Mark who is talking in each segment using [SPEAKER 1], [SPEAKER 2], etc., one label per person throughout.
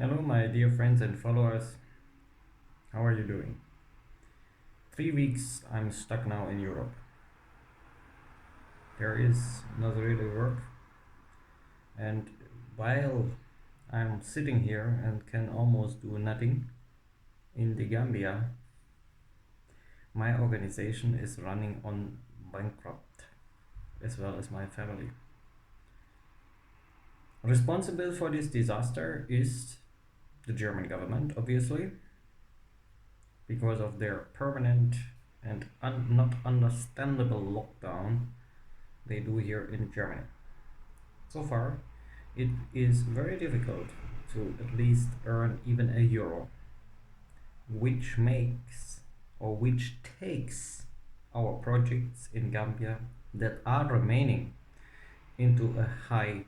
[SPEAKER 1] Hello, my dear friends and followers. How are you doing? 3 weeks I'm stuck now in Europe. There is not really work, and while I'm sitting here and can almost do nothing in the Gambia, my organization is running on bankrupt as well as my family. Responsible for this disaster is the German government, obviously, because of their permanent and not understandable lockdown they do here in Germany. So far, it is very difficult to at least earn even a euro, which makes or which takes our projects in Gambia that are remaining into a high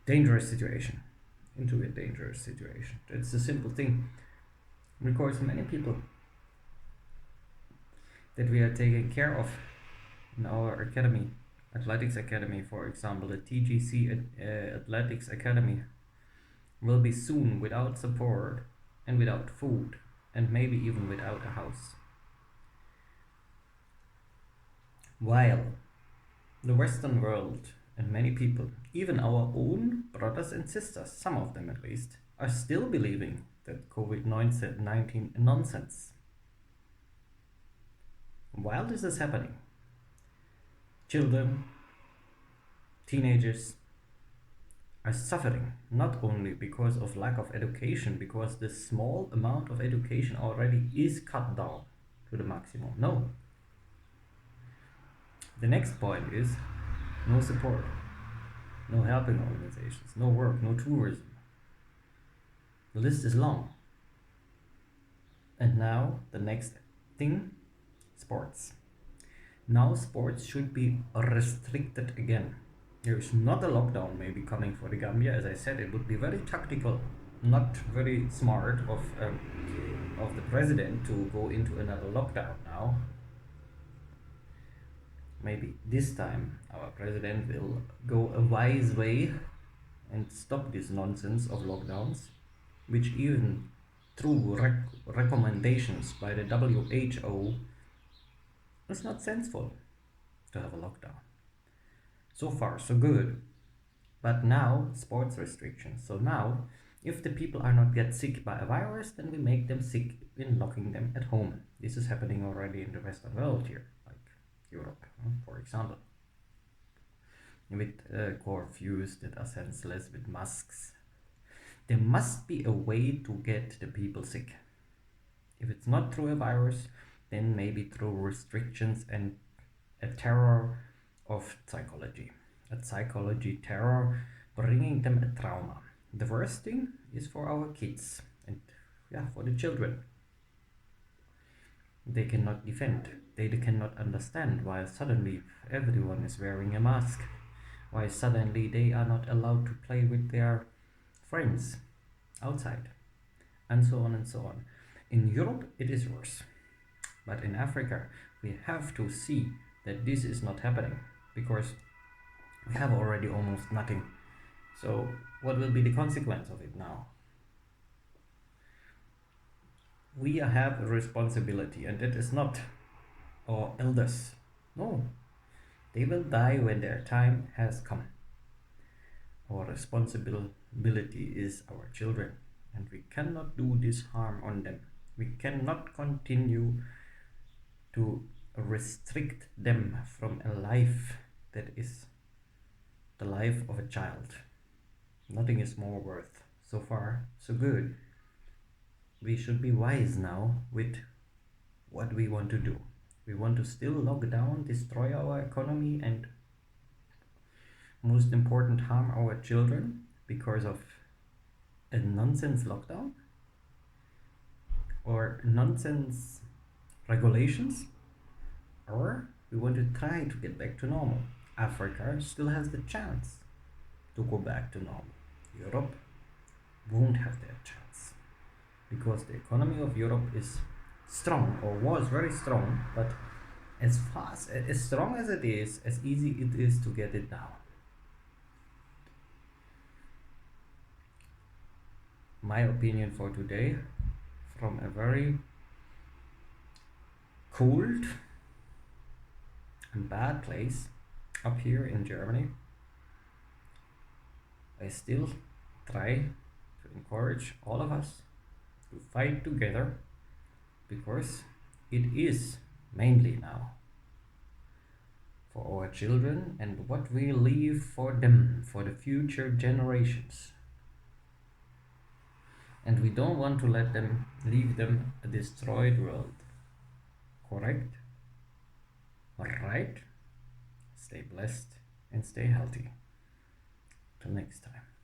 [SPEAKER 1] dangerous situation. Into a dangerous situation. It's a simple thing because many people that we are taking care of in our academy, athletics academy, for example, the TGC Athletics Academy, will be soon without support and without food and maybe even without a house. While the Western world and many people, even our own brothers and sisters, some of them at least, are still believing that Covid-19 nonsense. While this is happening, children, teenagers are suffering not only because of lack of education, because the small amount of education already is cut down to the maximum. No. The next point is no support, no helping organizations, no work, no tourism. The list is long. And now the next thing, sports. Now sports should be restricted again. There is not a lockdown maybe coming for the Gambia. As I said, it would be very tactical, not very smart of the president to go into another lockdown now. Maybe this time our president will go a wise way and stop this nonsense of lockdowns, which even through recommendations by the WHO, it's not sensible to have a lockdown. So far, so good. But now, sports restrictions. So now, if the people are not yet sick by a virus, then we make them sick in locking them at home. This is happening already in the Western world here, like Europe, for example. With curfews that are senseless, with masks. There must be a way to get the people sick. If it's not through a virus, then maybe through restrictions and a terror of psychology. A psychology terror, bringing them a trauma. The worst thing is for our kids and for the children. They cannot defend. They cannot understand why suddenly everyone is wearing a mask. Why suddenly they are not allowed to play with their friends outside. And so on and so on. In Europe, it is worse. But in Africa, we have to see that this is not happening because we have already almost nothing. So what will be the consequence of it now? We have a responsibility, and it is not our elders. No, they will die when their time has come. Our responsibility is our children, and we cannot do this harm on them. We cannot continue to restrict them from a life that is the life of a child. Nothing is more worth. So far, so good. We should be wise now with what we want to do. We want to still lock down, destroy our economy, and most important, harm our children because of a nonsense lockdown or nonsense regulations, or we want to try to get back to normal. Africa still has the chance to go back to normal. Europe won't have that chance because the economy of Europe is strong, or was very strong, but as strong as it is, as easy it is to get it down. my opinion for today from a very cold and bad place up here in Germany. I still try to encourage all of us to fight together because it is mainly now for our children and what we leave for them, for the future generations. And we don't want to let them leave them a destroyed world. Correct? Alright? Stay blessed and stay healthy. Till next time.